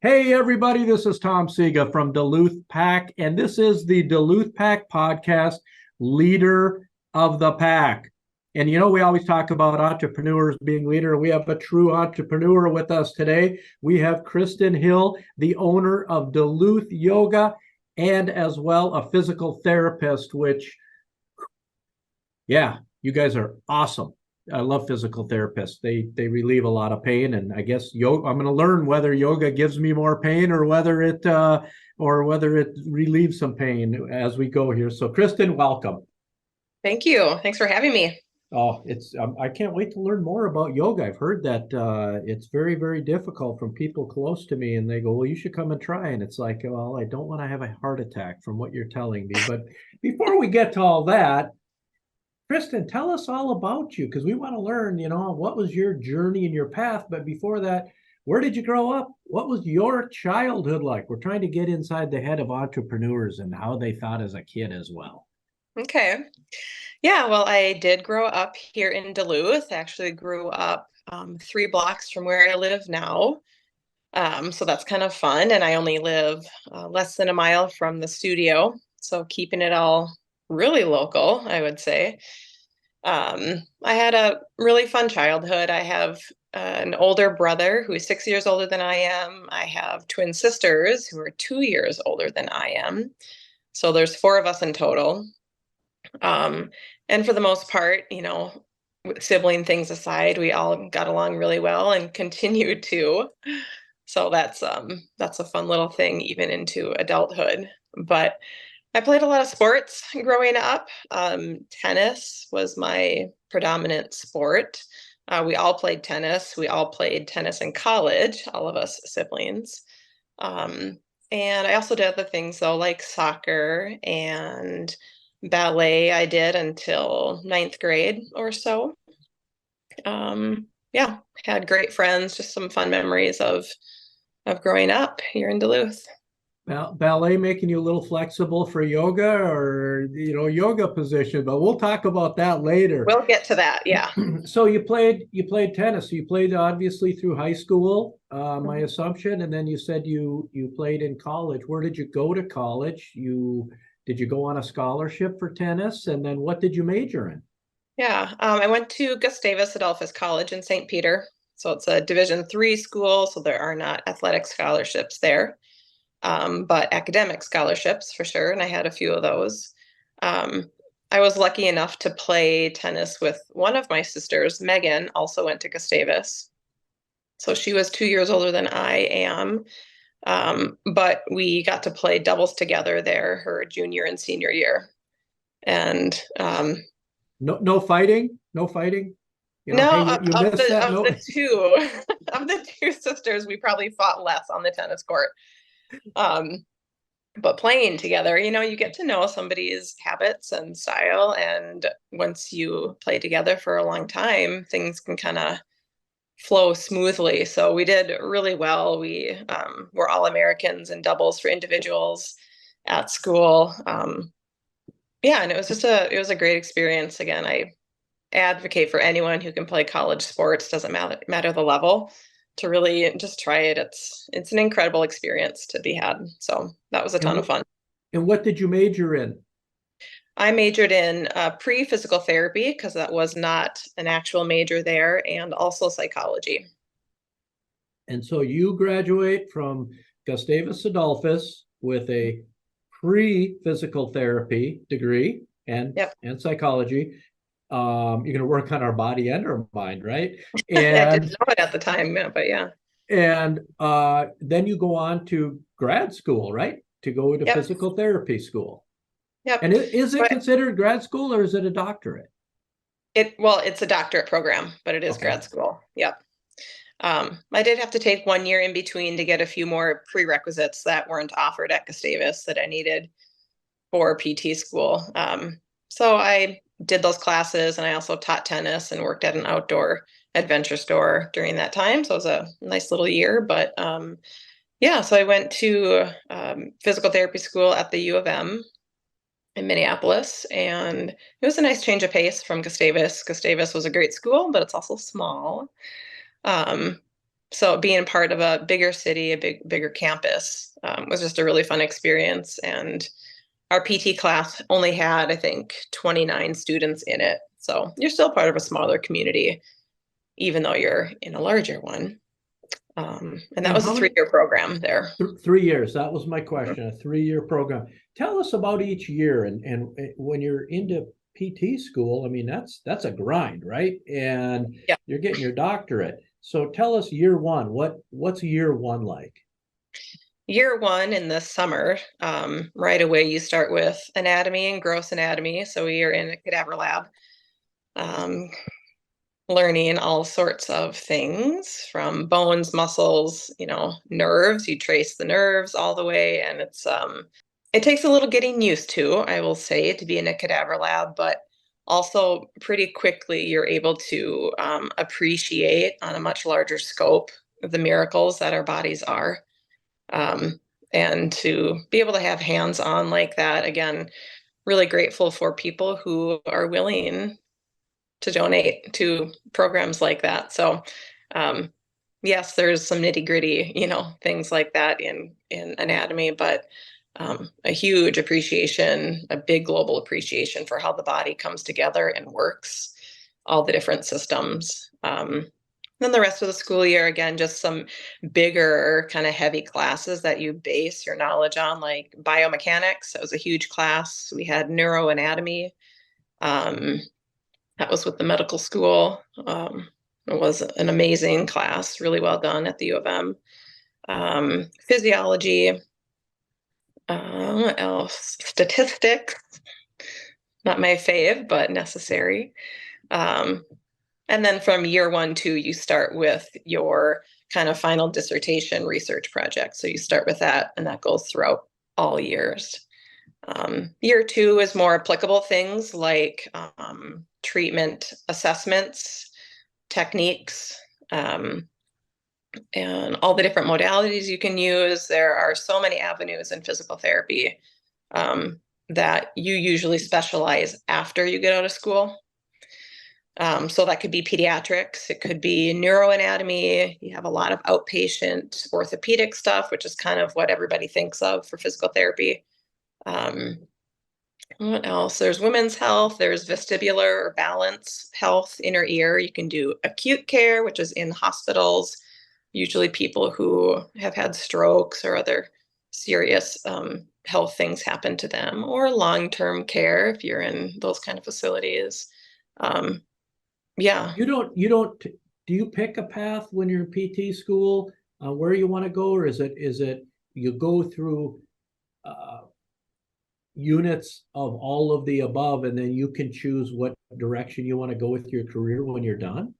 Hey, everybody, this is Tom Sega from Duluth Pack, and this is the Duluth Pack podcast, Leader of the Pack. And we always talk about entrepreneurs being leader. We have a true entrepreneur with us today. We have Kristin Hill, the owner of Duluth Yoga, and as well a physical therapist, which, yeah, you guys are awesome. I love physical therapists. They relieve a lot of pain, and I guess yoga. I'm going to learn whether yoga gives me more pain or whether it relieves some pain as we go here. So, Kristin, welcome. Thank you. Thanks for having me. Oh, it's I can't wait to learn more about yoga. I've heard that it's very, very difficult from people close to me, and they go, "Well, you should come and try." And it's like, well, I don't want to have a heart attack from what you're telling me. But before we get to all that, Kristin, tell us all about you because we want to learn, what was your journey and your path. But before that, where did you grow up? What was your childhood like? We're trying to get inside the head of entrepreneurs and how they thought as a kid as well. Okay. Yeah, well, I did grow up here in Duluth. I actually grew up 3 blocks from where I live now. So that's kind of fun. And I only live less than a mile from the studio. So keeping it all really local, I would say. I had a really fun childhood. I have an older brother who is 6 years older than I am. I have twin sisters who are 2 years older than I am. So there's four of us in total. Um, and for the most part, sibling things aside, we all got along really well and continue to. So that's a fun little thing even into adulthood. But I played a lot of sports growing up. Tennis was my predominant sport. We all played tennis. We all played tennis in college, all of us siblings. Um, and I also did other things though, like soccer and ballet. I did until ninth grade or so. Yeah, had great friends, just some fun memories of growing up here in Duluth. Ballet making you a little flexible for yoga or, yoga position, but we'll talk about that later. We'll get to that. Yeah. So you played tennis. You played obviously through high school, my Mhm. assumption, and then you said you played in college. Where did you go to college? Did you go on a scholarship for tennis? And then what did you major in? Yeah. I went to Gustavus Adolphus College in St. Peter. So it's a Division III school, so there are not athletic scholarships there, but academic scholarships for sure. And I had a few of those. Um, I was lucky enough to play tennis with one of my sisters. Megan also went to Gustavus. So she was 2 years older than I am. But we got to play doubles together there her junior and senior year. And No fighting, no fighting. Hey, no, you missed that. of No. the two of the two sisters, we probably fought less on the tennis court. Um, but playing together, you get to know somebody's habits and style, and once you play together for a long time, things can kind of flow smoothly. So we did really well. We were all Americans in doubles for individuals at school. Yeah, and it was a great experience. Again, I advocate for anyone who can play college sports, doesn't matter the level, to really just try it. It's an incredible experience to be had. So that was a And ton of what fun. and what did you major in? I majored in pre-physical therapy because that was not an actual major there, and also psychology. And so you graduate from Gustavus Adolphus with a pre-physical therapy degree and Yep. and psychology. You're going to work on our body and our mind, right? I didn't And know it at the time, yeah, but yeah. then you go on to grad school, right? To go to Yep. physical therapy school. And Yep. is So it considered grad school or is it a doctorate? it's a doctorate program, but it is Okay. grad school. Yep. I did have to take 1 year in between to get a few more prerequisites that weren't offered at Gustavus that I needed for PT school. So I did those classes, and I also taught tennis and worked at an outdoor adventure store during that time. So it was a nice little year. But yeah, so I went to physical therapy school at the U of M in Minneapolis, and it was a nice change of pace from Gustavus. Gustavus was a great school, but it's also small. Um, So being part of a bigger city, bigger campus, was just a really fun experience. And our PT class only had, I think, 29 students in it. So you're still part of a smaller community, even though you're in a larger one. And that And was a how many? 3-year program there. 3 years. That was my question. A 3-year program. Tell us about each year, and when you're into PT school, I mean that's a grind, right? And Yeah. you're getting your doctorate. So tell us year one. What's year one like? Year one in the summer, right away you start with anatomy and gross anatomy. So we are in a cadaver lab, um, learning all sorts of things from bones, muscles, nerves. You trace the nerves all the way, and it takes a little getting used to, I will say, to be in a cadaver lab, but also pretty quickly you're able to appreciate on a much larger scope the miracles that our bodies are. Um, and to be able to have hands on like that, again, really grateful for people who are willing to donate to programs like that. So, um, yes, there's some nitty gritty, things like that in anatomy, but a huge appreciation, a big global appreciation for how the body comes together and works, all the different systems. Then the rest of the school year, again, just some bigger kind of heavy classes that you base your knowledge on, like biomechanics. That was a huge class. We had neuroanatomy. Um, that was with the medical school. It was an amazing class, really well done at the U of M. Physiology, what else? Statistics, not my fave, but necessary. Um, and then from year 1 to you start with your kind of final dissertation research project. So you start with that, and that goes throughout all years. Year 2 is more applicable things like treatment assessments, techniques, and all the different modalities you can use. There are so many avenues in physical therapy that you usually specialize after you get out of school. So that could be pediatrics, it could be neuroanatomy. You have a lot of outpatient orthopedic stuff, which is kind of what everybody thinks of for physical therapy. What else? There's women's health, there's vestibular or balance health, inner ear. You can do acute care, which is in hospitals, usually people who have had strokes or other serious health things happen to them, or long-term care if you're in those kind of facilities. Yeah. You don't do you pick a path when you're in PT school, where you want to go, or is it you go through units of all of the above, and then you can choose what direction you want to go with your career when you're done?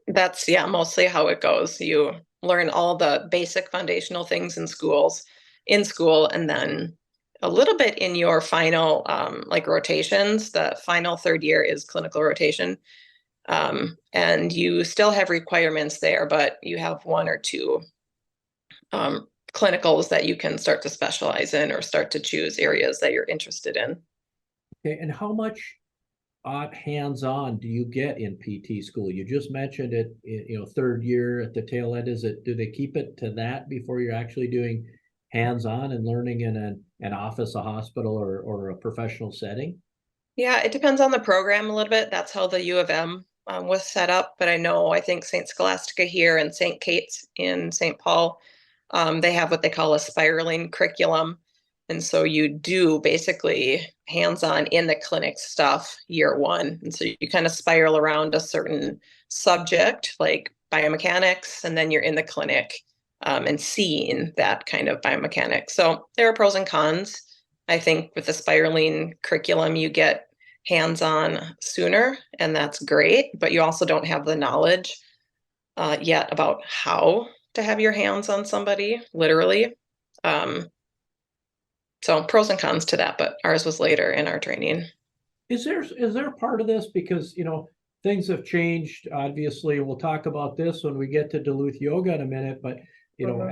That's, yeah, mostly how it goes. You learn all the basic foundational things in school, and then a little bit in your final like rotations. The final 3rd year is clinical rotation. And you still have requirements there, but you have 1 or 2 clinicals that you can start to specialize in or start to choose areas that you're interested in. Okay, and how much hands-on do you get in PT school? You just mentioned it, 3rd year at the tail end. Do they keep it to that before you're actually doing hands-on and learning in an office, a hospital, or a professional setting? Yeah, it depends on the program a little bit. That's how the U of M was set up. But I think St. Scholastica here and St. Kate's in St. Paul, they have what they call a spiraling curriculum. And so you do basically hands-on in the clinic stuff year 1. And so you kind of spiral around a certain subject like biomechanics, and then you're in the clinic and seeing that kind of biomechanics. So there are pros and cons. I think with the spiraling curriculum, you get hands-on sooner, and that's great, but you also don't have the knowledge yet about how to have your hands on somebody, literally. So pros and cons to that, but ours was later in our training. Is there a part of this, because things have changed? Obviously, we'll talk about this when we get to Duluth Yoga in a minute, but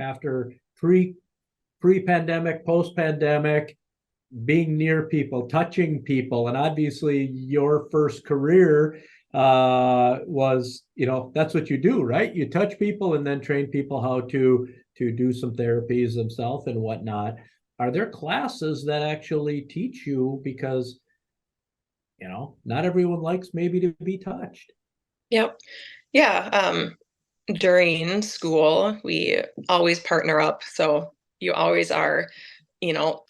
after pre-pandemic, post-pandemic, being near people, touching people, and obviously your first career was, that's what you do, right? You touch people and then train people how to do some therapies themselves and whatnot. Are there classes that actually teach you, because not everyone likes maybe to be touched? Yep. Yeah. During school, we always partner up. So you always are,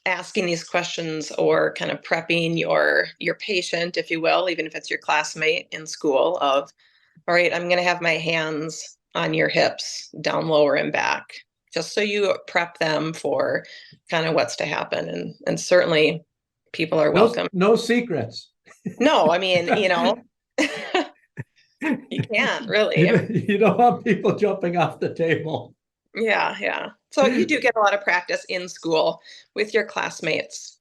asking these questions or kind of prepping your patient, if you will, even if it's your classmate in school, of, all right, I'm going to have my hands on your hips, down, lower, and back, just so you prep them for kind of what's to happen. And certainly people are welcome. No secrets. No, I mean, you can't really. You don't want people jumping off the table. Yeah, yeah. So you do get a lot of practice in school with your classmates,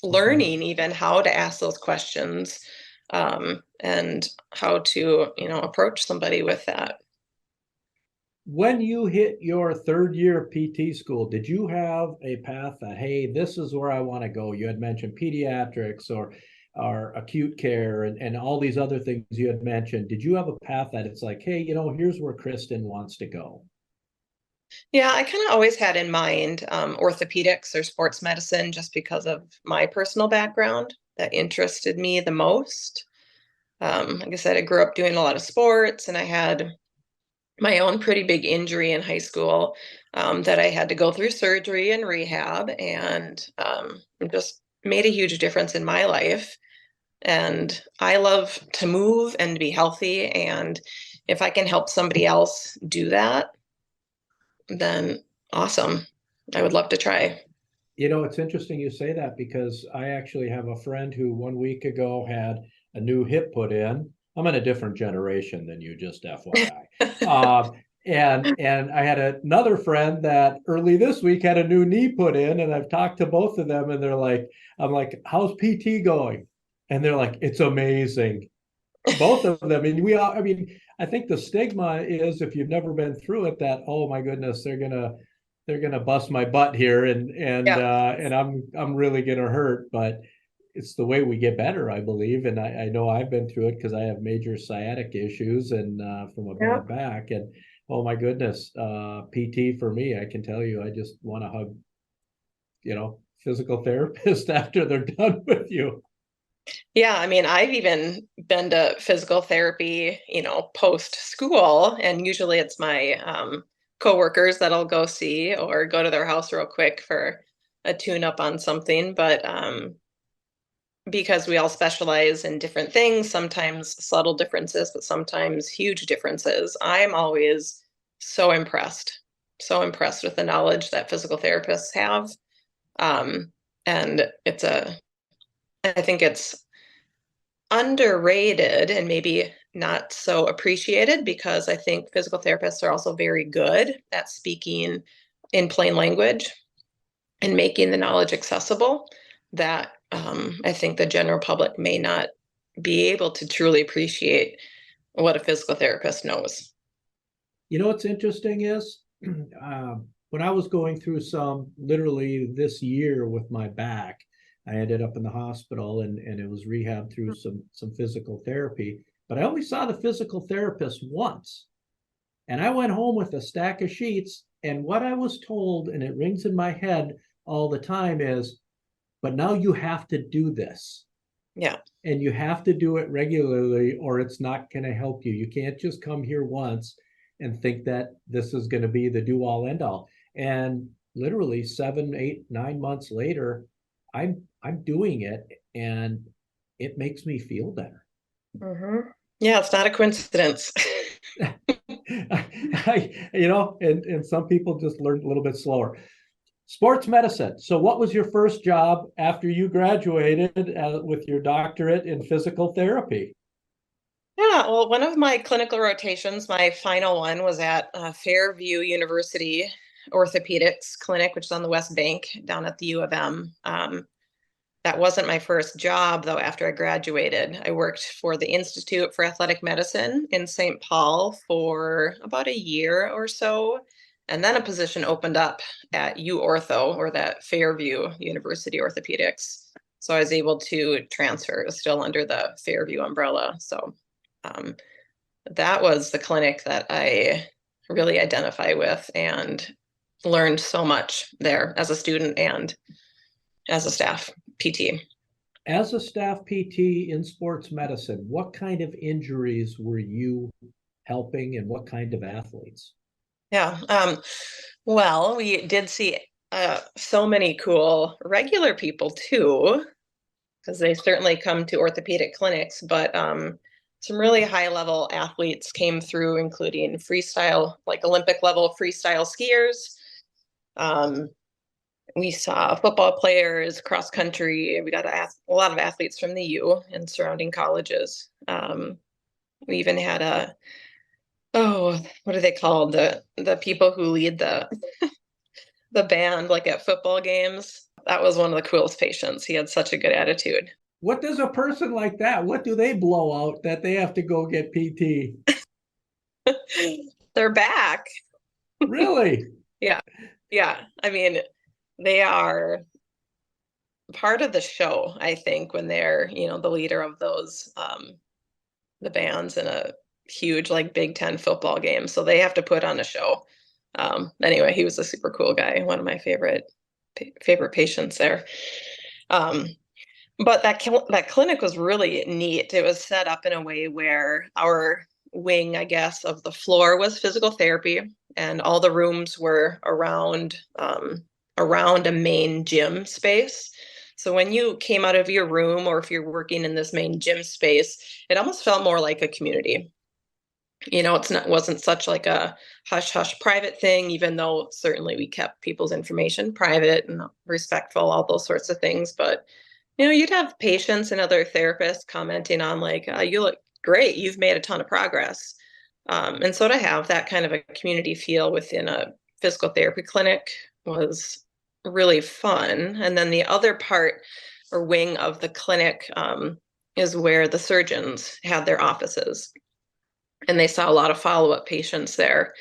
learning even how to ask those questions, and how to, approach somebody with that. When you hit your third year of PT school, did you have a path that, hey, this is where I want to go? You had mentioned pediatrics or acute care and all these other things you had mentioned. Did you have a path that it's like, hey, here's where Kristin wants to go? Yeah, I kind of always had in mind orthopedics or sports medicine, just because of my personal background that interested me the most. Like I said, I grew up doing a lot of sports, and I had my own pretty big injury in high school, that I had to go through surgery and rehab, and it just made a huge difference in my life. And I love to move and be healthy. And if I can help somebody else do that, then awesome. I would love to try. It's interesting you say that, because I actually have a friend who 1 week ago had a new hip put in. I'm in a different generation than you, just FYI. And I had another friend that early this week had a new knee put in, and I've talked to both of them, and I'm like, how's PT going? And they're like, it's amazing. Both of them. I think the stigma is, if you've never been through it, that, oh my goodness, they're gonna bust my butt here, Yeah. and I'm really gonna hurt. But it's the way we get better, I believe. And I know I've been through it, because I have major sciatic issues and from a Yeah. bad back. And oh my goodness, PT for me, I can tell you, I just want to hug, physical therapist after they're done with you. Yeah, I mean, I've even been to physical therapy, post school, and usually it's my coworkers that I'll go see or go to their house real quick for a tune up on something. But because we all specialize in different things, sometimes subtle differences, but sometimes huge differences, I'm always so impressed with the knowledge that physical therapists have. And I think it's underrated and maybe not so appreciated, because I think physical therapists are also very good at speaking in plain language and making the knowledge accessible, that I think the general public may not be able to truly appreciate what a physical therapist knows. What's interesting is, when I was going through some, literally this year with my back, I ended up in the hospital, and it was rehab through some physical therapy. But I only saw the physical therapist once. And I went home with a stack of sheets. And what I was told, and it rings in my head all the time, is, but now you have to do this. Yeah. And you have to do it regularly, or it's not going to help you. You can't just come here once and think that this is going to be the do all end all. And literally 7, 8, 9 months later, I'm doing it, and it makes me feel better. Mm-hmm. Yeah, it's not a coincidence. And some people just learn a little bit slower. Sports medicine. So what was your first job after you graduated with your doctorate in physical therapy? Yeah, well, one of my clinical rotations, my final one, was at Fairview University Orthopedics Clinic, which is on the West Bank down at the U of M. That wasn't my first job, though. After I graduated, I worked for the Institute for Athletic Medicine in St. Paul for about a year or so. And then a position opened up at UOrtho, or that Fairview University Orthopedics. So I was able to transfer. It was still under the Fairview umbrella. So That was the clinic that I really identify with and learned so much there as a student and as a staff PT. As a staff PT in sports medicine, what kind of injuries were you helping and what kind of athletes? Yeah. Well, we did see so many cool regular people too, because they certainly come to orthopedic clinics, but some really high level athletes came through, including freestyle, like Olympic level freestyle skiers. Um, we saw football players, cross country. We got a lot of athletes from the U and surrounding colleges. We even had what are they called? The people who lead the band, like at football games. That was one of the coolest patients. He had such a good attitude. What does a person like that, what do they blow out that they have to go get PT? They're back. Really? Yeah. Yeah. I mean, they are part of the show, I think, when they're, the leader of those the bands in a huge like Big Ten football game. So they have to put on a show. Anyway, he was a super cool guy, one of my favorite patients there. Um, but that clinic was really neat. It was set up in a way where our wing, I guess, of the floor was physical therapy, and all the rooms were around a main gym space. So when you came out of your room, or if you're working in this main gym space, it almost felt more like a community. Wasn't such like a hush hush private thing, even though certainly we kept people's information private and respectful, all those sorts of things. But you'd have patients and other therapists commenting on like, you look great, you've made a ton of progress. And so to have that kind of a community feel within a physical therapy clinic was really fun. And then the other part or wing of the clinic is where the surgeons had their offices. And they saw a lot of follow-up patients there.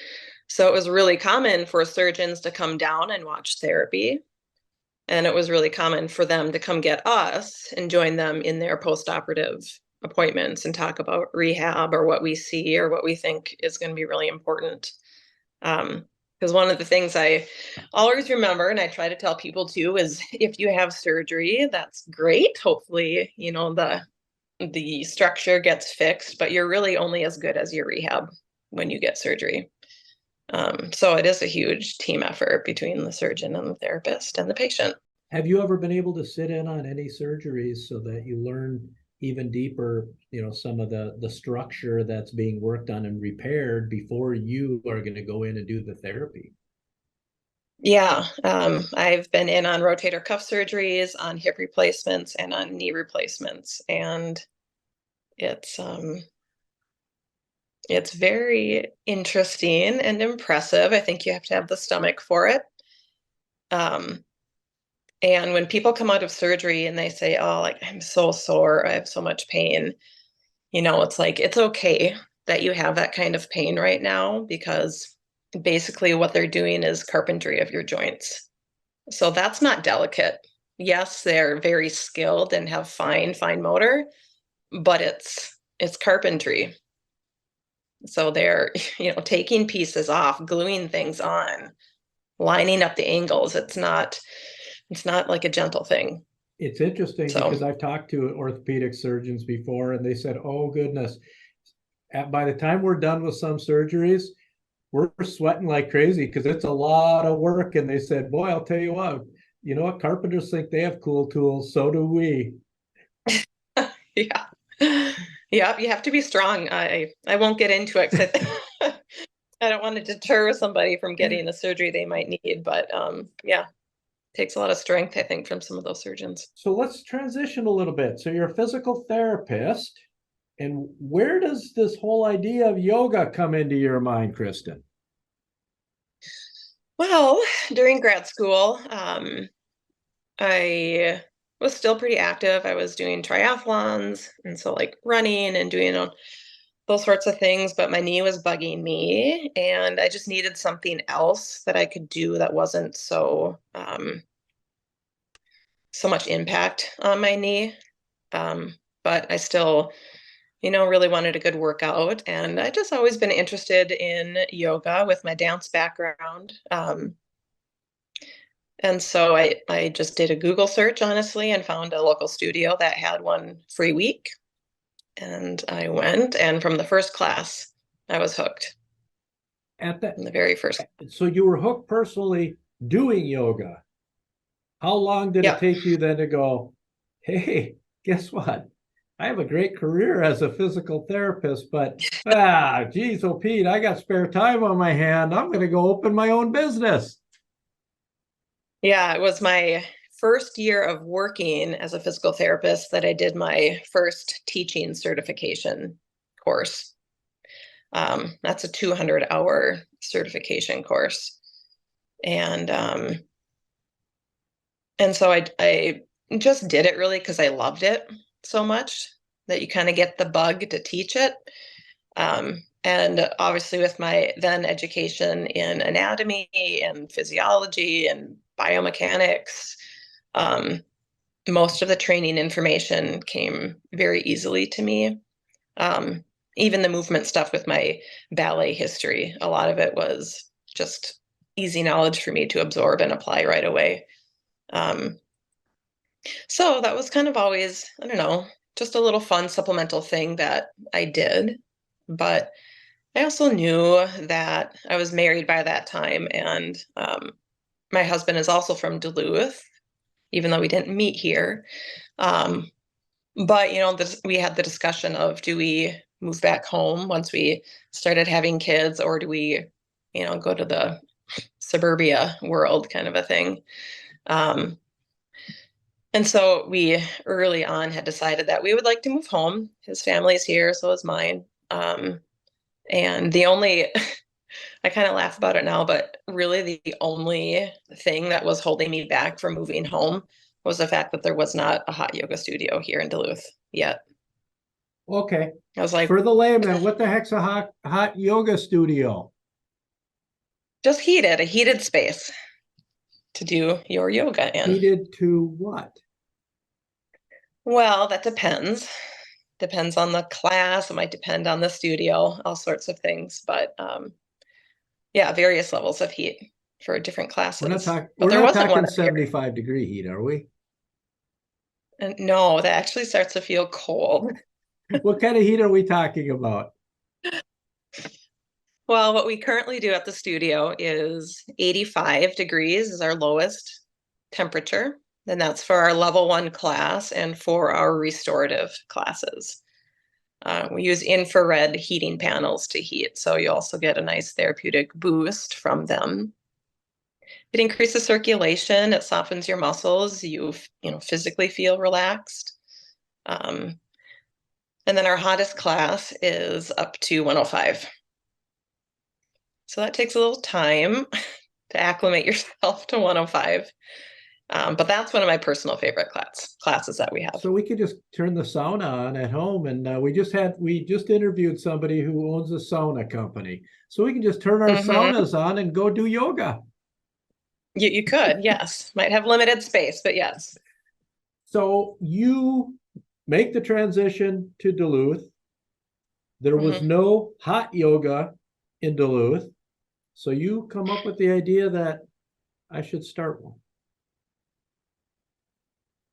So it was really common for surgeons to come down and watch therapy. And it was really common for them to come get us and join them in their post-operative appointments and talk about rehab or what we see or what we think is going to be really important. Because one of the things I always remember, and I try to tell people too, is if you have surgery, that's great. Hopefully, the structure gets fixed, but you're really only as good as your rehab when you get surgery. So it is a huge team effort between the surgeon and the therapist and the patient. Have you ever been able to sit in on any surgeries so that you learn even deeper, some of the structure that's being worked on and repaired before you are going to go in and do the therapy? Yeah, I've been in on rotator cuff surgeries, on hip replacements, and on knee replacements, and it's very interesting and impressive. I think you have to have the stomach for it. And when people come out of surgery and they say, "Oh, like I'm so sore, I have so much pain," it's like it's okay that you have that kind of pain right now, because basically what they're doing is carpentry of your joints. So that's not delicate. Yes, they're very skilled and have fine motor, but it's carpentry. So they're, taking pieces off, gluing things on, lining up the angles. It's not like a gentle thing. It's interesting because So I've talked to orthopedic surgeons before and they said, oh goodness, by the time we're done with some surgeries, we're sweating like crazy because it's a lot of work. And they said, boy, I'll tell you know what? Carpenters think they have cool tools. So do we. yeah. Yeah, you have to be strong. I won't get into it because I don't want to deter somebody from getting a surgery they might need. But yeah, it takes a lot of strength, I think, from some of those surgeons. So let's transition a little bit. So you're a physical therapist. And where does this whole idea of yoga come into your mind, Kristin? Well, during grad school, I was still pretty active. I was doing triathlons, and so like running and doing those sorts of things, but my knee was bugging me, and I just needed something else that I could do that wasn't so much impact on my knee. But I still really wanted a good workout. And I just always been interested in yoga with my dance background. And so I just did a Google search, honestly, and found a local studio that had one free week. And I went, and from the first class, I was hooked. At that, In the very first. so you were hooked personally doing yoga. How long did it Yeah. take you then to go, hey, guess what? I have a great career as a physical therapist, but geez, oh Pete, I got spare time on my hand. I'm going to go open my own business. Yeah, it was my first year of working as a physical therapist that I did my first teaching certification course. That's a 200-hour certification course. And so I just did it really because I loved it so much that you kind of get the bug to teach it. And obviously with my then education in anatomy and physiology and biomechanics, most of the training information came very easily to me. Even the movement stuff with my ballet history, a lot of it was just easy knowledge for me to absorb and apply right away. So that was kind of always, I don't know, just a little fun supplemental thing that I did. But I also knew that I was married by that time, and my husband is also from Duluth, even though we didn't meet here. But we had the discussion of, do we move back home once we started having kids, or do we, go to the suburbia world, kind of a thing. And so we early on had decided that we would like to move home. His family's here, so is mine. And the only, I kind of laugh about it now, but really the only thing that was holding me back from moving home was the fact that there was not a hot yoga studio here in Duluth yet. Okay. I was like, for the layman, what the heck's a hot yoga studio? just a heated space to do your yoga in. Heated to what? Well, that depends. Depends on the class. It might depend on the studio, all sorts of things. But yeah, various levels of heat for different classes. We're not talking 75-degree heat, are we? And no, that actually starts to feel cold. What kind of heat are we talking about? Well, what we currently do at the studio is 85 degrees is our lowest temperature. And that's for our level 1 class and for our restorative classes. We use infrared heating panels to heat, so you also get a nice therapeutic boost from them. It increases circulation, it softens your muscles, you physically feel relaxed. And then our hottest class is up to 105. So that takes a little time to acclimate yourself to 105. But that's one of my personal favorite classes that we have. So we could just turn the sauna on at home, and we just interviewed somebody who owns a sauna company. So we can just turn our saunas on and go do yoga. You could, yes. Might have limited space, but yes. So you make the transition to Duluth. There was no hot yoga in Duluth. So you come up with the idea that I should start one.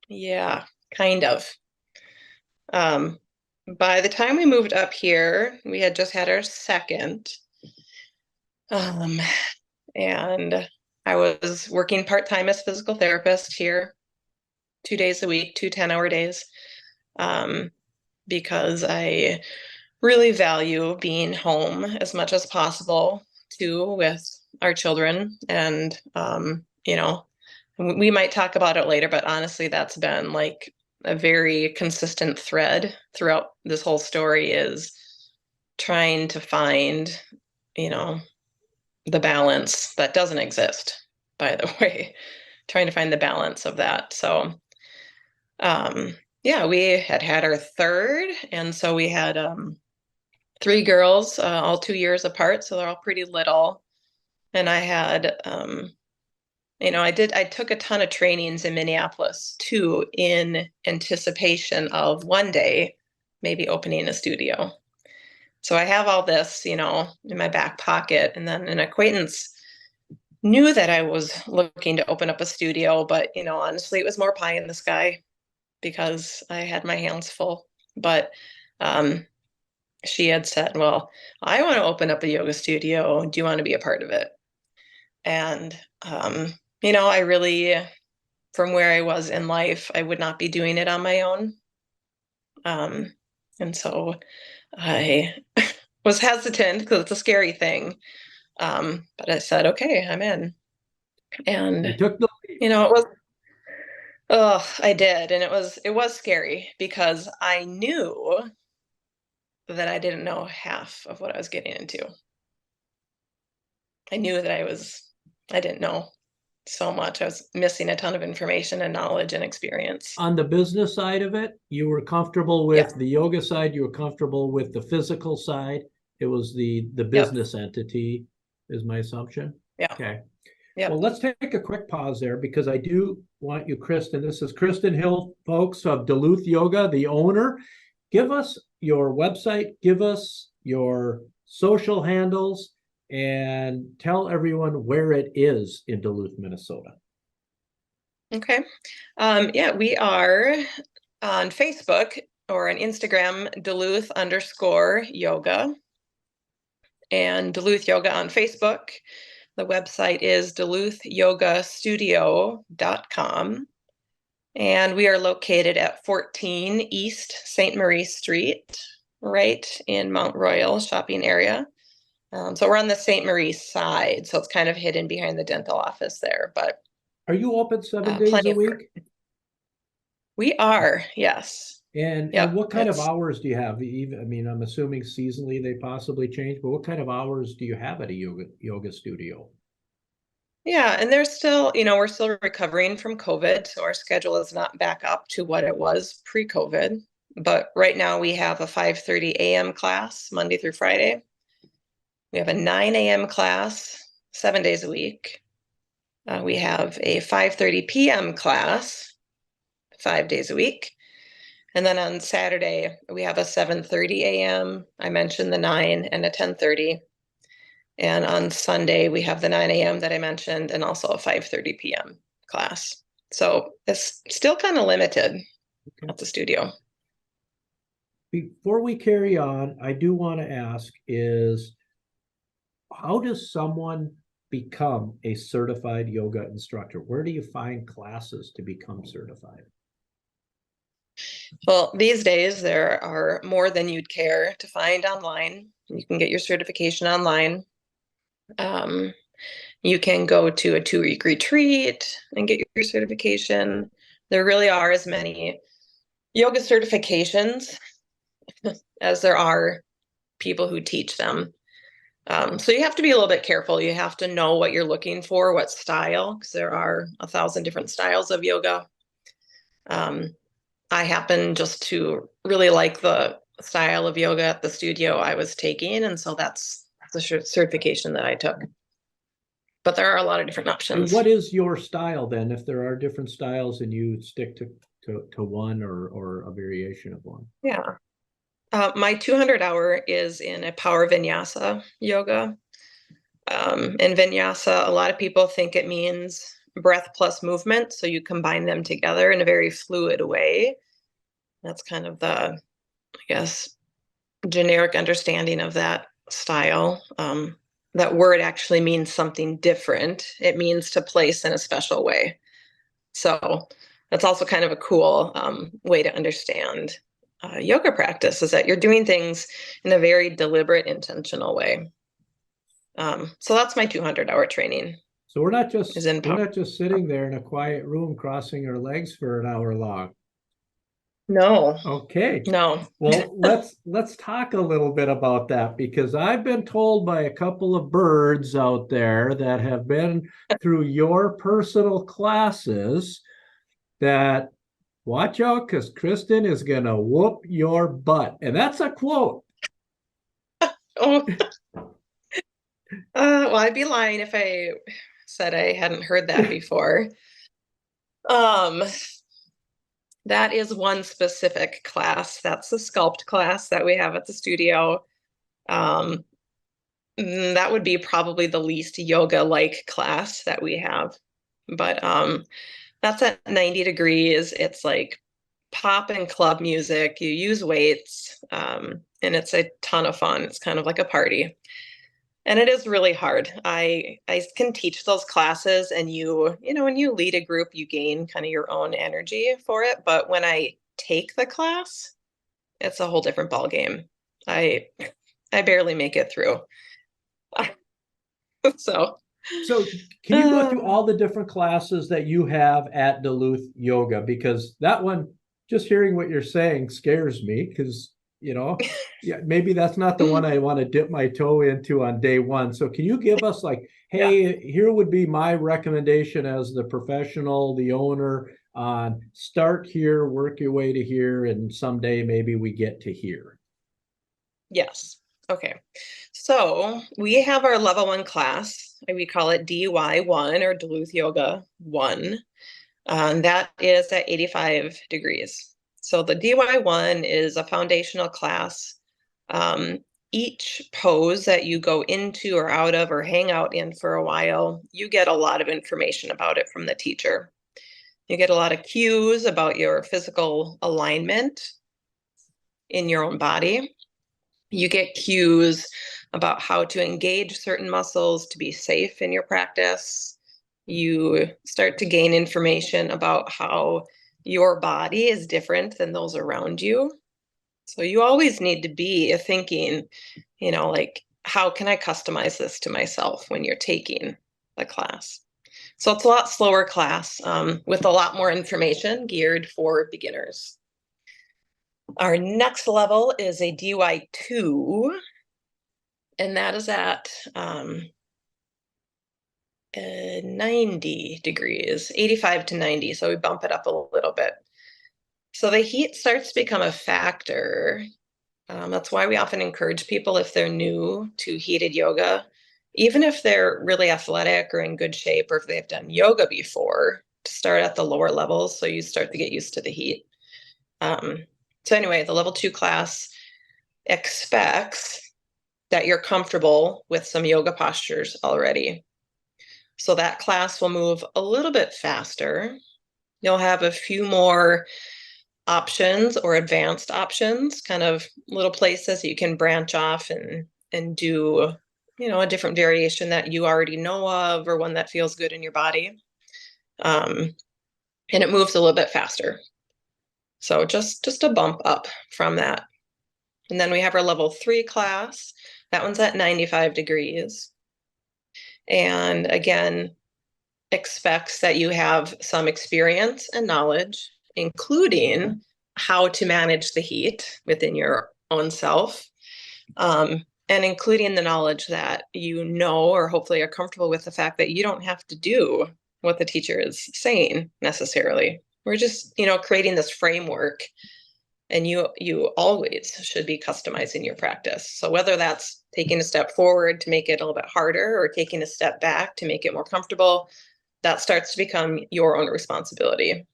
Yeah, kind of. By the time we moved up here, we had just had our second. And I was working part-time as a physical therapist here, 2 days a week, 2 10-hour days, because I really value being home as much as possible too with our children. And we might talk about it later, but honestly, that's been like a very consistent thread throughout this whole story, is trying to find, the balance that doesn't exist, by the way, trying to find the balance of that. So, yeah, we had our third, and so we had 3 girls, all 2 years apart, so they're all pretty little. And I had, I took a ton of trainings in Minneapolis too, in anticipation of one day maybe opening a studio. So I have all this, in my back pocket. And then an acquaintance knew that I was looking to open up a studio, but, honestly, it was more pie in the sky because I had my hands full. But she had said, well, I want to open up a yoga studio. Do you want to be a part of it? And, I really, from where I was in life, I would not be doing it on my own. And so I was hesitant because it's a scary thing. But I said, okay, I'm in. And, You took the it was, I did. And it was scary because I knew that I didn't know half of what I was getting into. I knew that I didn't know so much. I was missing a ton of information and knowledge and experience. On the business side of it, you were comfortable with the yoga side, you were comfortable with the physical side. It was the business entity, is my assumption. Yeah. Okay. Yep. Well, let's take a quick pause there because I do want you, Kristin. This is Kristin Hill, folks, of Duluth Yoga, the owner. Give us your website, give us your social handles, and tell everyone where it is in Duluth, Minnesota. Okay. We are on Facebook or on Instagram, Duluth_yoga, and Duluth Yoga on Facebook. The website is duluthyogastudio.com. And we are located at 14 East St. Marie Street, right in Mount Royal shopping area. So we're on the St. Marie side, so it's kind of hidden behind the dental office there. But are you open 7 days a week? We are, yes. And what kind of hours do you have? I'm assuming seasonally they possibly change, but what kind of hours do you have at a yoga studio? Yeah, and there's still, we're still recovering from COVID, so our schedule is not back up to what it was pre-COVID. But right now we have a 5:30 a.m. class Monday through Friday. We have a 9 a.m. class 7 days a week. We have a 5:30 p.m. class 5 days a week. And then on Saturday, we have a 7:30 a.m. I mentioned the 9 and a 10:30. And on Sunday, we have the 9 a.m. that I mentioned and also a 5:30 p.m. class. So it's still kind of limited at the studio. Before we carry on, I do want to ask is, how does someone become a certified yoga instructor? Where do you find classes to become certified? Well, these days there are more than you'd care to find online. You can get your certification online. You can go to a 2-week retreat and get your certification. There really are as many yoga certifications as there are people who teach them. So you have to be a little bit careful. You have to know what you're looking for, what style, because there are 1,000 different styles of yoga. I happen just to really like the style of yoga at the studio I was taking, and so that's the certification that I took. But there are a lot of different options. And what is your style then? If there are different styles and you stick to one or a variation of one? Yeah. My 200 hour is in a power vinyasa yoga. In vinyasa, a lot of people think it means breath plus movement. So you combine them together in a very fluid way. That's kind of the, I guess, generic understanding of that style. That word actually means something different. It means to place in a special way. So that's also kind of a cool way to understand yoga practice, is that you're doing things in a very deliberate, intentional way. So that's my 200-hour training. So we're not just sitting there in a quiet room crossing our legs for an hour long. No. Okay. No. Well, let's talk a little bit about that, because I've been told by a couple of birds out there that have been through your personal classes that watch out, because Kristin is going to whoop your butt. And that's a quote. Oh. Well, I'd be lying if I said I hadn't heard that before. That is one specific class. That's the sculpt class that we have at the studio. That would be probably the least yoga-like class that we have. But that's at 90 degrees. It's like pop and club music. You use weights, and it's a ton of fun. It's kind of like a party. And it is really hard. I can teach those classes, and when you lead a group, you gain kind of your own energy for it. But when I take the class, it's a whole different ball game. I barely make it through. So can you go through all the different classes that you have at Duluth Yoga? Because that one, just hearing what you're saying scares me, because yeah, maybe that's not the one I want to dip my toe into on day one. So can you give us like, hey, here would be my recommendation as the professional, the owner, on start here, work your way to here, and someday maybe we get to here. Yes. Okay. So we have our level 1 class. We call it DY1 or Duluth Yoga 1. That is at 85 degrees. So the DY1 is a foundational class. Each pose that you go into or out of or hang out in for a while, you get a lot of information about it from the teacher. You get a lot of cues about your physical alignment in your own body. You get cues about how to engage certain muscles to be safe in your practice. You start to gain information about how your body is different than those around you. So you always need to be thinking, like, how can I customize this to myself when you're taking the class? So it's a lot slower class with a lot more information geared for beginners. Our next level is a DY2, and that is at 90 degrees, 85 to 90. So we bump it up a little bit. So the heat starts to become a factor. That's why we often encourage people, if they're new to heated yoga, even if they're really athletic or in good shape, or if they've done yoga before, to start at the lower levels so you start to get used to the heat. So anyway, the level 2 class expects that you're comfortable with some yoga postures already. So that class will move a little bit faster. You'll have a few more options or advanced options, kind of little places you can branch off and do, a different variation that you already know of, or one that feels good in your body. And it moves a little bit faster. So just a bump up from that. And then we have our level 3 class. That one's at 95 degrees. And again, expects that you have some experience and knowledge, including how to manage the heat within your own self, and including the knowledge that or hopefully are comfortable with the fact that you don't have to do what the teacher is saying necessarily. We're just, creating this framework, and you always should be customizing your practice. So whether that's taking a step forward to make it a little bit harder, or taking a step back to make it more comfortable, that starts to become your own responsibility.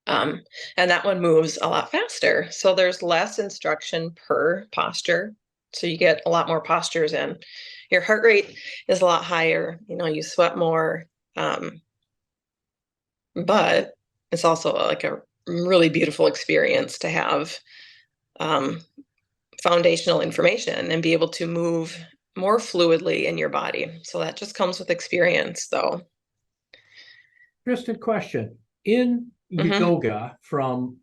And that one moves a lot faster. So there's less instruction per posture. So you get a lot more postures in. Your heart rate is a lot higher. You sweat more. But it's also like a really beautiful experience to have foundational information and be able to move more fluidly in your body. So that just comes with experience, though. Kristin, question. In yoga, from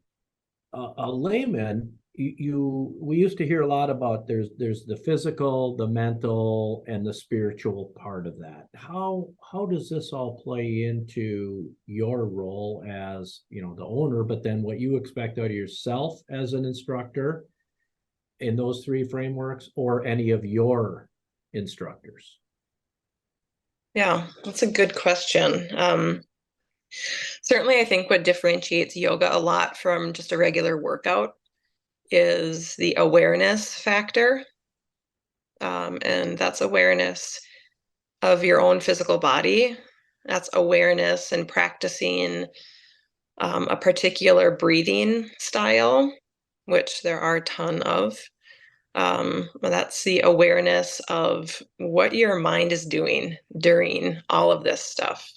a layman, we used to hear a lot about there's the physical, the mental, and the spiritual part of that. How does this all play into your role as the owner, but then what you expect out of yourself as an instructor in those 3 frameworks, or any of your instructors? Yeah, that's a good question. Certainly, I think what differentiates yoga a lot from just a regular workout is the awareness factor. And that's awareness of your own physical body. That's awareness and practicing a particular breathing style, which there are a ton of. That's the awareness of what your mind is doing during all of this stuff.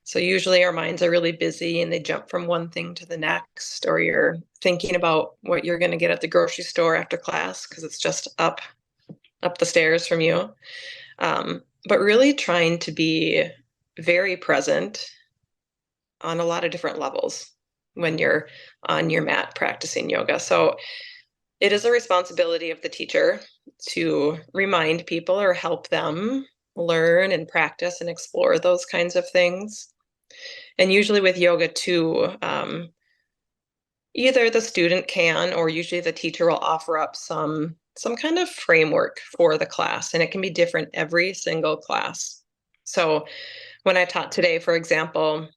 So usually our minds are really busy and they jump from one thing to the next, or you're thinking about what you're going to get at the grocery store after class because it's just up the stairs from you. But really trying to be very present on a lot of different levels when you're on your mat practicing yoga. So it is a responsibility of the teacher to remind people or help them learn and practice and explore those kinds of things. And usually with yoga too, either the student can, or usually the teacher will offer up some kind of framework for the class, and it can be different every single class. So when I taught today, for example,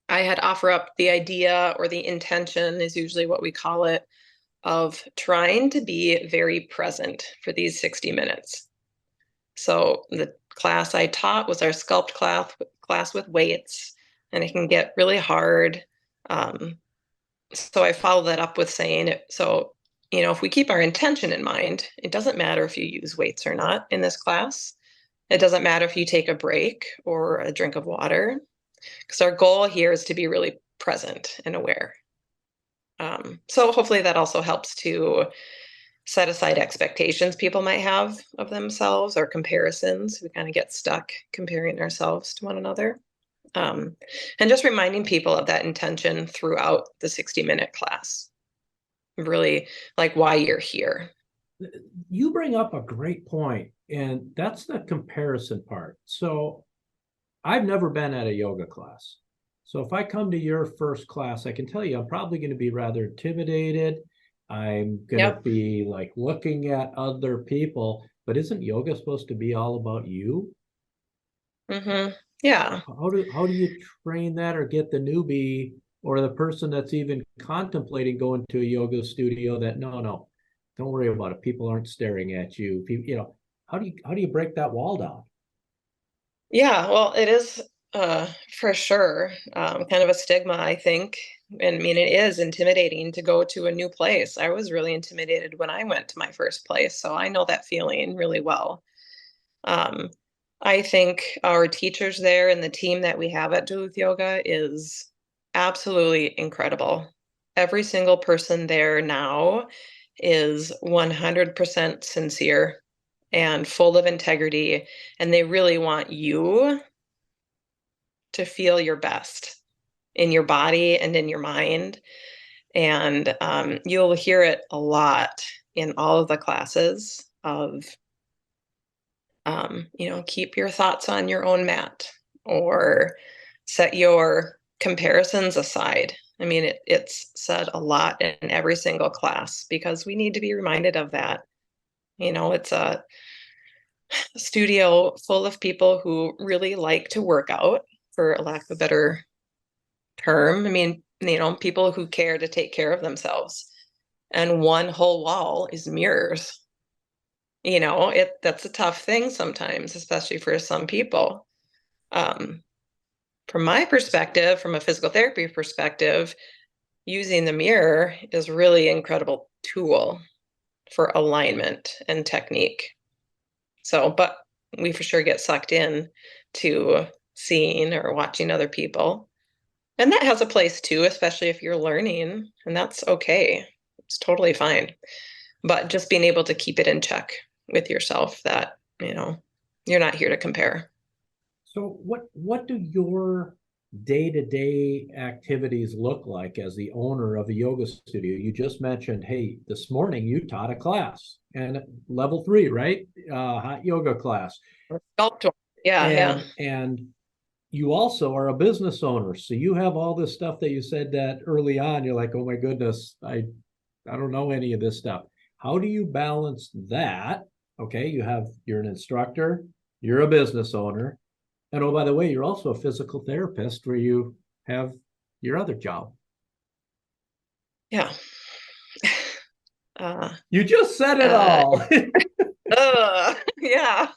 I had offer up the idea, or the intention is usually what we call it, of trying to be very present for these 60 minutes. So the class I taught was our sculpt class with weights, and it can get really hard. So I follow that up with saying it. So, if we keep our intention in mind, it doesn't matter if you use weights or not in this class. It doesn't matter if you take a break or a drink of water, because our goal here is to be really present and aware. So hopefully that also helps to set aside expectations people might have of themselves, or comparisons. We kind of get stuck comparing ourselves to one another. And just reminding people of that intention throughout the 60-minute class, really like why you're here. You bring up a great point, and that's the comparison part. So I've never been at a yoga class. So if I come to your first class, I can tell you I'm probably going to be rather intimidated. I'm going to Yep. be like looking at other people, but isn't yoga supposed to be all about you? Mm-hmm. Yeah. How do you train that, or get the newbie or the person that's even contemplating going to a yoga studio that no, don't worry about it. People aren't staring at you. How do you break that wall down? Yeah. Well, it is for sure kind of a stigma, I think. And I mean, it is intimidating to go to a new place. I was really intimidated when I went to my first place, so I know that feeling really well. Um, I think our teachers there and the team that we have at Duluth Yoga is absolutely incredible. Every single person there now is 100% sincere and full of integrity, and they really want you to feel your best in your body and in your mind. And you'll hear it a lot in all of the classes of keep your thoughts on your own mat, or set your comparisons aside. I mean, it's said a lot in every single class because we need to be reminded of that. It's a studio full of people who really like to work out, for a lack of a better term. I mean, people who care to take care of themselves. And one whole wall is mirrors. That's a tough thing sometimes, especially for some people. Um, from my perspective, from a physical therapy perspective, using the mirror is really incredible tool for alignment and technique. So, but we for sure get sucked in to seeing or watching other people. And that has a place too, especially if you're learning, and that's okay. It's totally fine. But just being able to keep it in check with yourself, that, you're not here to compare. So what do your day-to-day activities look like as the owner of a yoga studio? You just mentioned, hey, this morning you taught a class, and level 3, right? Hot yoga class. Sculptor. Yeah, yeah. And you also are a business owner. So you have all this stuff that you said that early on, you're like, oh my goodness, I don't know any of this stuff. How do you balance that? Okay, you're an instructor, you're a business owner, and oh, by the way, you're also a physical therapist where you have your other job. Yeah. Uh, You just said it uh, all. yeah.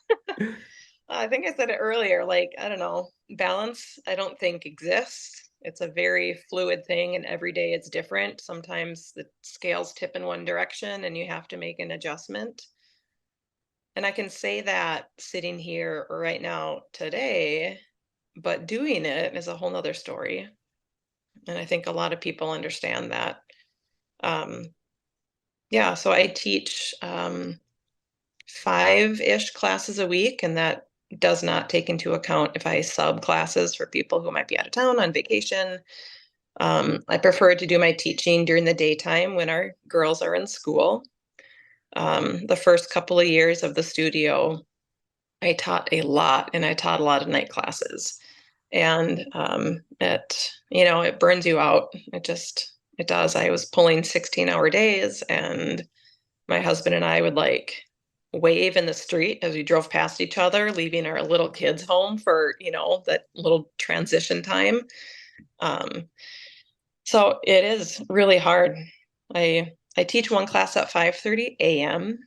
I think I said it earlier, like, I don't know, balance, I don't think exists. It's a very fluid thing, and every day it's different. Sometimes the scales tip in one direction and you have to make an adjustment. And I can say that sitting here right now today, but doing it is a whole nother story. And I think a lot of people understand that. Um, yeah, so I teach 5-ish classes a week, and that does not take into account if I sub classes for people who might be out of town on vacation. I prefer to do my teaching during the daytime when our girls are in school. The first couple of years of the studio, I taught a lot, and I taught a lot of night classes. And it burns you out. It does. I was pulling 16-hour days, and my husband and I would like wave in the street as we drove past each other, leaving our little kids home for, that little transition time. So it is really hard. I teach one class at 5:30 a.m.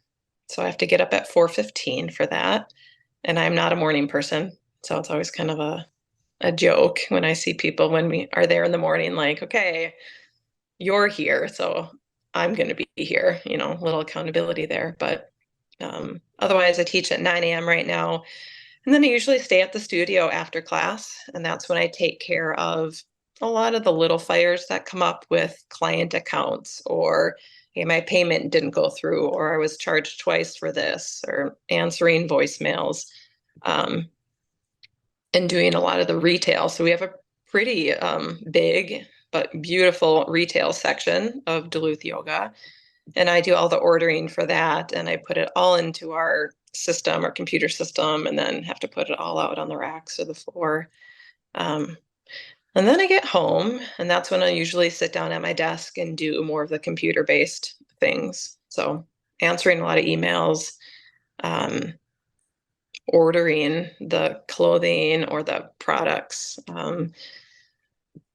So I have to get up at 4:15 for that. And I'm not a morning person. So it's always kind of a joke when I see people when we are there in the morning, like, okay, you're here, so I'm going to be here, a little accountability there. But otherwise, I teach at 9 a.m. right now. And then I usually stay at the studio after class. And that's when I take care of a lot of the little fires that come up with client accounts, or hey, my payment didn't go through, or I was charged twice for this, or answering voicemails, and doing a lot of the retail. So we have a pretty big but beautiful retail section of Duluth Yoga. And I do all the ordering for that, and I put it all into our system, our computer system, and then have to put it all out on the racks or the floor. And then I get home, and that's when I usually sit down at my desk and do more of the computer-based things. So answering a lot of emails, ordering the clothing or the products,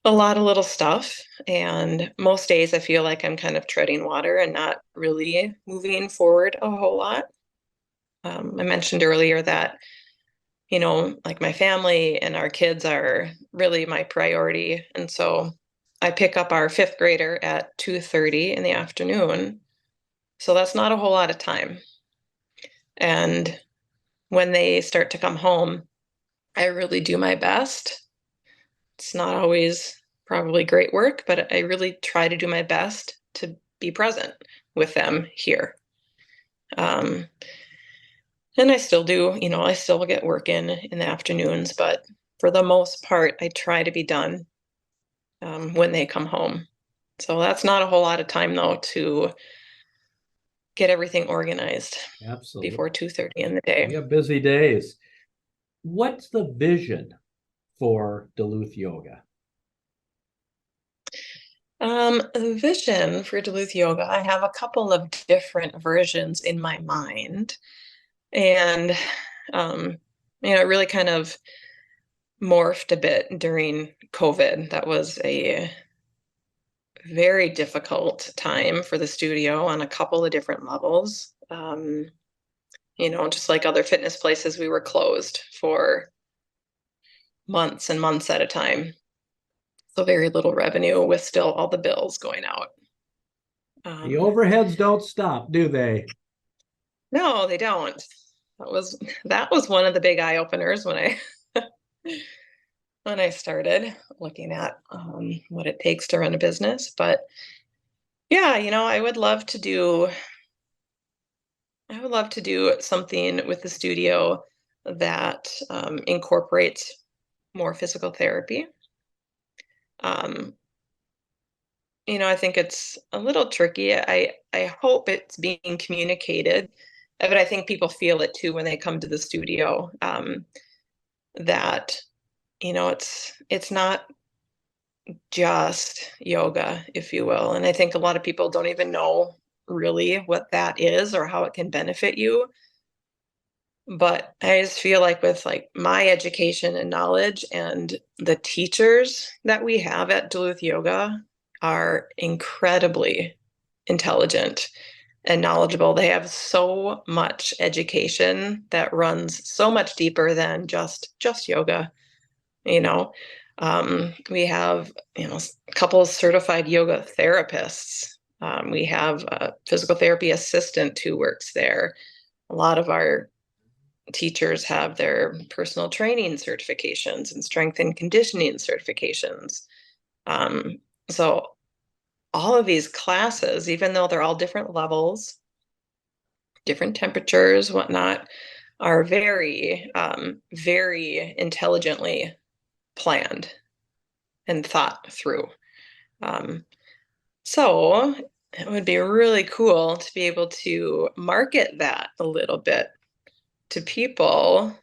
a lot of little stuff. And most days I feel like I'm kind of treading water and not really moving forward a whole lot. I mentioned earlier that, like my family and our kids are really my priority. And so I pick up our 5th grader at 2:30 in the afternoon. So that's not a whole lot of time. And when they start to come home, I really do my best. It's not always probably great work, but I really try to do my best to be present with them here. And I still do, I still get work in the afternoons, but for the most part, I try to be done when they come home. So that's not a whole lot of time, though, to get everything organized Absolutely. before 2:30 in the day. We have busy days. What's the vision for Duluth Yoga? The vision for Duluth Yoga, I have a couple of different versions in my mind. And, it really kind of morphed a bit during COVID. That was a very difficult time for the studio on a couple of different levels. Just like other fitness places, we were closed for months and months at a time. So very little revenue with still all the bills going out. The overheads don't stop, do they? No, they don't. That was one of the big eye openers when I started looking at what it takes to run a business. But yeah, I would love to do something with the studio that incorporates more physical therapy. I think it's a little tricky. I hope it's being communicated, but I think people feel it too when they come to the studio, that it's not just yoga, if you will. And I think a lot of people don't even know really what that is or how it can benefit you. But I just feel like with like my education and knowledge, and the teachers that we have at Duluth Yoga are incredibly intelligent and knowledgeable. They have so much education that runs so much deeper than just yoga, you know. We have, a couple of certified yoga therapists. We have a physical therapy assistant who works there. A lot of our teachers have their personal training certifications and strength and conditioning certifications. So all of these classes, even though they're all different levels, different temperatures, whatnot, are very, very intelligently planned and thought through. So it would be really cool to be able to market that a little bit to people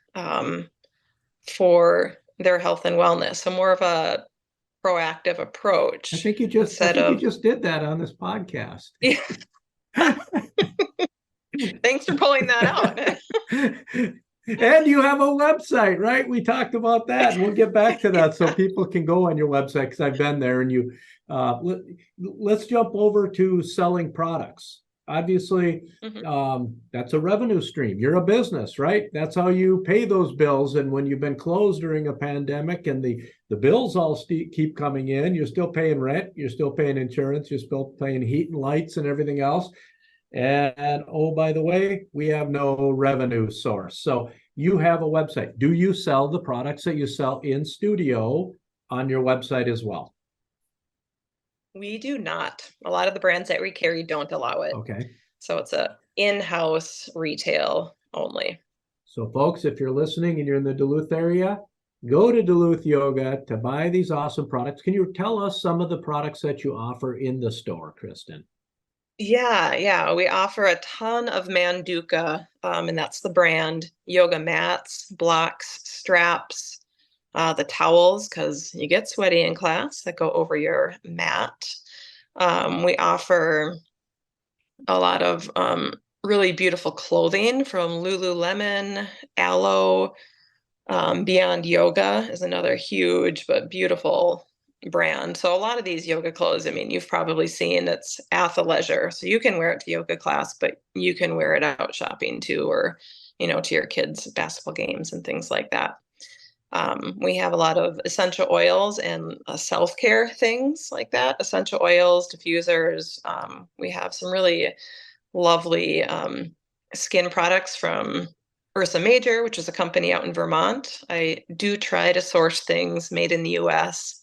for their health and wellness. So more of a proactive approach I think you just did that on this podcast. Yeah. Thanks for pulling that out. And you have a website, right? We talked about that, and we'll get back to that so people can go on your website, because I've been there. And let's jump over to selling products. Obviously, that's a revenue stream. You're a business, right? That's how you pay those bills. And when you've been closed during a pandemic and the bills all keep coming in, you're still paying rent, you're still paying insurance, you're still paying heat and lights and everything else. And oh, by the way, we have no revenue source. So you have a website. Do you sell the products that you sell in studio on your website as well? We do not. A lot of the brands that we carry don't allow it. Okay. So it's a in-house retail only. So folks, if you're listening and you're in the Duluth area, go to Duluth Yoga to buy these awesome products. Can you tell us some of the products that you offer in the store, Kristin? Yeah. We offer a ton of Manduka, and that's the brand. Yoga mats, blocks, straps, the towels, because you get sweaty in class, that go over your mat. We offer a lot of really beautiful clothing from Lululemon, Aloe. Beyond Yoga is another huge but beautiful brand. So a lot of these yoga clothes, I mean, you've probably seen, it's athleisure. So you can wear it to yoga class, but you can wear it out shopping too, or, to your kids' basketball games and things like that. We have a lot of essential oils and self-care things like that, essential oils, diffusers. We have some really lovely skin products from Ursa Major, which is a company out in Vermont. I do try to source things made in the US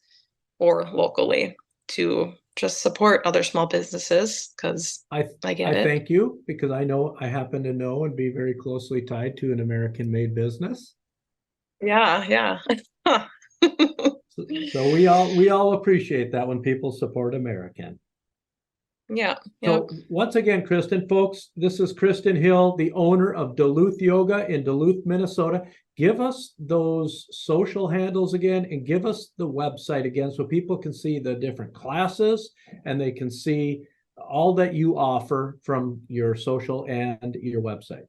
or locally to just support other small businesses, because I get it. Thank you, because I happen to know and be very closely tied to an American-made business. Yeah. So we all appreciate that when people support American. Yeah. So once again, Kristin, folks, this is Kristin Hill, the owner of Duluth Yoga in Duluth, Minnesota. Give us those social handles again, and give us the website again so people can see the different classes and they can see all that you offer from your social and your website.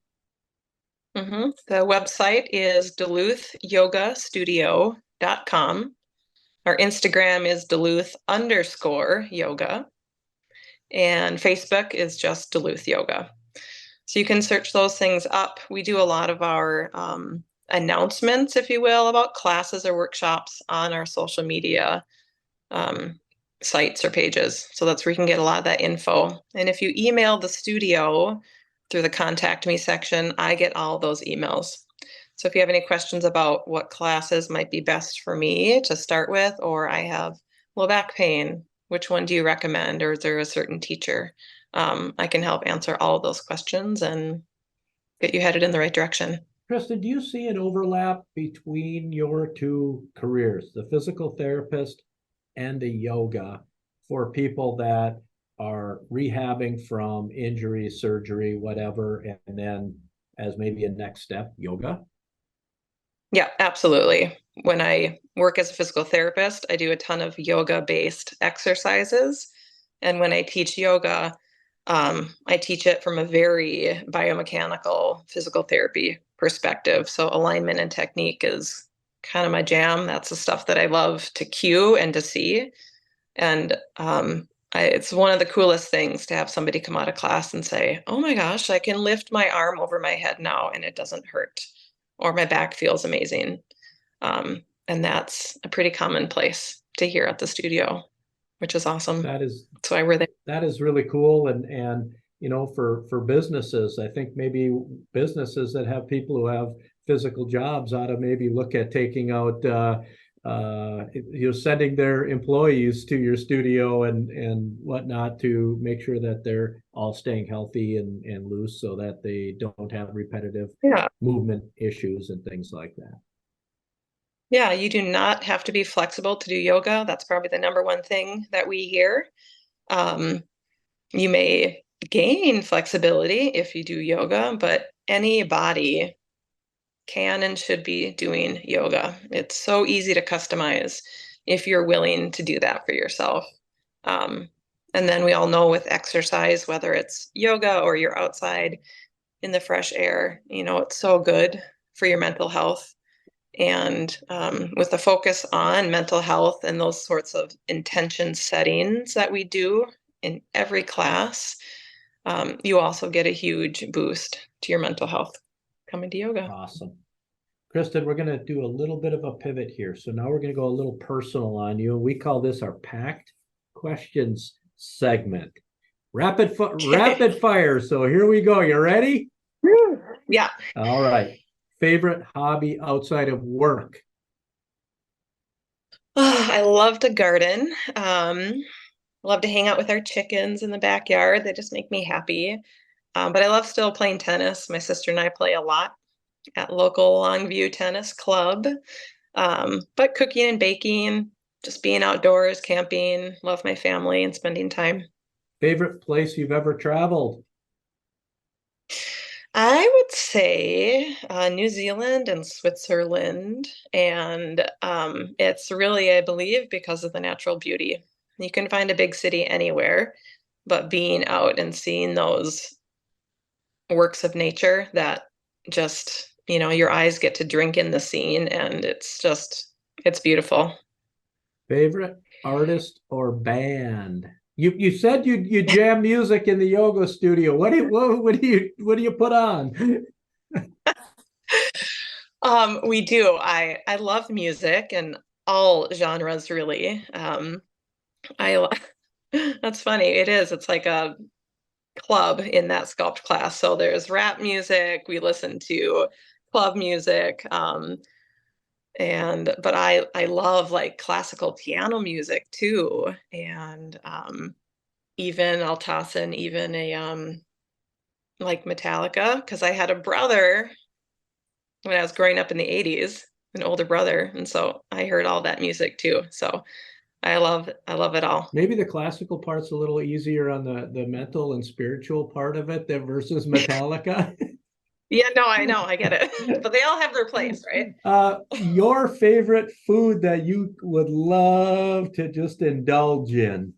The website is duluthyogastudio.com. Our Instagram is Duluth_yoga. And Facebook is just Duluth Yoga. So you can search those things up. We do a lot of our announcements, if you will, about classes or workshops on our social media sites or pages. So that's where you can get a lot of that info. And if you email the studio through the contact me section, I get all those emails. So if you have any questions about what classes might be best for me to start with, or I have low back pain, which one do you recommend? Or is there a certain teacher? I can help answer all of those questions and get you headed in the right direction. Kristin, do you see an overlap between your two careers, the physical therapist and the yoga, for people that are rehabbing from injury, surgery, whatever, and then as maybe a next step, yoga? Yeah, absolutely. When I work as a physical therapist, I do a ton of yoga-based exercises. And when I teach yoga, I teach it from a very biomechanical physical therapy perspective. So alignment and technique is kind of my jam. That's the stuff that I love to cue and to see. And it's one of the coolest things to have somebody come out of class and say, oh my gosh, I can lift my arm over my head now and it doesn't hurt, or my back feels amazing. And that's a pretty common place to hear at the studio, which is awesome. That's why we're there. That is really cool. And for businesses, I think maybe businesses that have people who have physical jobs ought to maybe look at taking out sending their employees to your studio and whatnot to make sure that they're all staying healthy and loose so that they don't have repetitive movement issues and things like that. Yeah, you do not have to be flexible to do yoga. That's probably the number one thing that we hear. You may gain flexibility if you do yoga, but any body can and should be doing yoga. It's so easy to customize if you're willing to do that for yourself. And then we all know with exercise, whether it's yoga or you're outside in the fresh air, it's so good for your mental health. And with the focus on mental health and those sorts of intention settings that we do in every class, you also get a huge boost to your mental health coming to yoga. Awesome. Kristin, we're going to do a little bit of a pivot here. So now we're going to go a little personal on you. We call this our packed questions segment. Rapid fire. So here we go. You ready? Yeah. All right. Favorite hobby outside of work? I love to garden. Love to hang out with our chickens in the backyard. They just make me happy. But I love still playing tennis. My sister and I play a lot at local Longview Tennis Club. But cooking and baking, just being outdoors, camping, love my family and spending time. Favorite place you've ever traveled? I would say New Zealand and Switzerland. And it's really, I believe, because of the natural beauty. You can find a big city anywhere, but being out and seeing those works of nature that just, your eyes get to drink in the scene, and it's beautiful. Favorite artist or band? You said you jam music in the yoga studio. What do you put on? We do. I love music and all genres really. That's funny. It is. It's like a club in that sculpt class. So there's rap music. We listen to club music. But I love like classical piano music too. And even I'll toss in even a like Metallica, because I had a brother when I was growing up in the 80s, an older brother. And so I heard all that music too. So I love it all. Maybe the classical part's a little easier on the mental and spiritual part of it versus Metallica. Yeah, no, I know, I get it. But they all have their place, right? Your favorite food that you would love to just indulge in?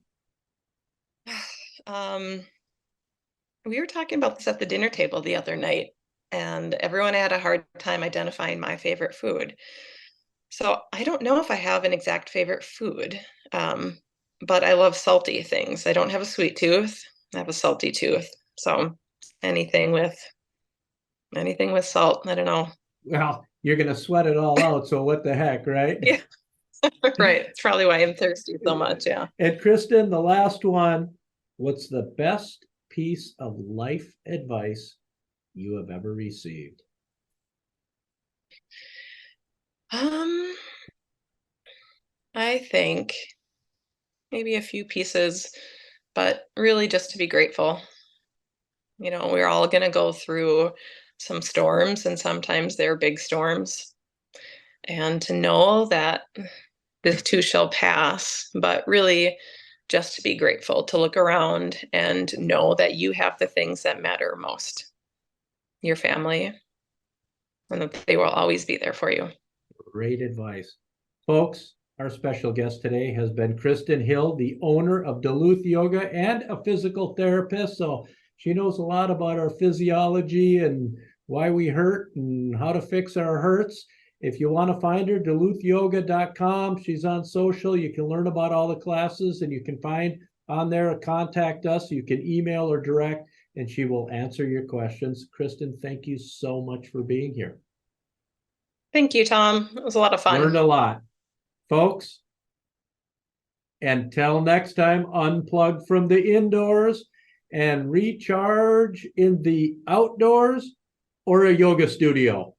We were talking about this at the dinner table the other night, and everyone had a hard time identifying my favorite food. So I don't know if I have an exact favorite food, but I love salty things. I don't have a sweet tooth. I have a salty tooth. So anything with salt, I don't know. Well, you're going to sweat it all out. So what the heck, right? Yeah, right. It's probably why I'm thirsty so much. Yeah. And Kristin, the last one, what's the best piece of life advice you have ever received? I think maybe a few pieces, but really just to be grateful. We're all going to go through some storms, and sometimes they're big storms. And to know that this too shall pass, but really just to be grateful, to look around and know that you have the things that matter most, your family, and that they will always be there for you. Great advice. Folks, our special guest today has been Kristin Hill, the owner of Duluth Yoga and a physical therapist. So she knows a lot about our physiology and why we hurt and how to fix our hurts. If you want to find her, duluthyoga.com. She's on social. You can learn about all the classes, and you can find on there, contact us. You can email or direct, and she will answer your questions. Kristin, thank you so much for being here. Thank you, Tom. It was a lot of fun. Learned a lot. Folks, until next time, unplug from the indoors and recharge in the outdoors or a yoga studio.